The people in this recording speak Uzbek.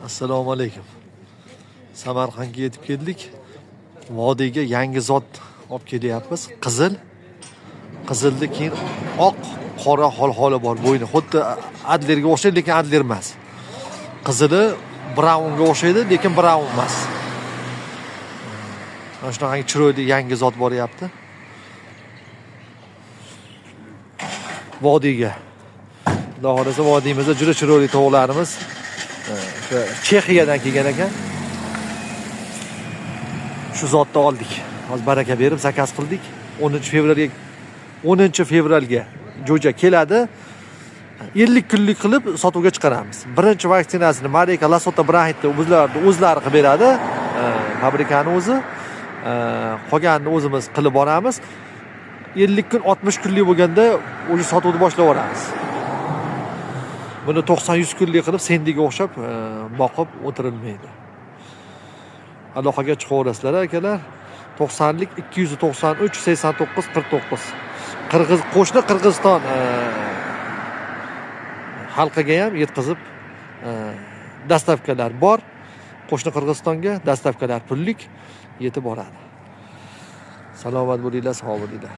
Assalomu alaykum. Samarqandga yetib keldik. Vodiyga yangi zot olib kelyapmiz. Qizilda keyin oq, qora hol-holi bor bo'yni. Xuddi adlerga o'xshaydi, lekin adler emas. Qizili braunga o'xshaydi, lekin braun emas. Mana shunaqangi chiroyli yangi zot boryapti. Vodiyga. Xudo xolasa vodiyimizda juda chiroyli tovuqlarimiz Chexiyadan kelgan ekan. Shu zotni oldik. Hozir baraka berib zakaz qildik. 10 fevralga jo'ja keladi. 50 kunlik qilib sotuvga chiqaramiz. Birinchi vaksinasini Marika Lasota Brahitda o'zlari qilib beradi. Fabrikani o'zi. Qolganini o'zimiz qilib boramiz. 50 kun 60 kunlik bo'lganda o'sha sotuvni boshlab yuboramiz. Buni 90-100 kunlik qilib sendiga o'xshab boqib o'tirilmaydi. Aloqaga chiqaverasizlar akalar. 90lik 293 89 49. Qo'shni Qirg'iziston xalqiga ham yetkazib dastavkalar bor. Qo'shni Qirg'izistonga dastavkalar pullik yetib boradi. Salomat bo'linglar, sog' bo'linglar.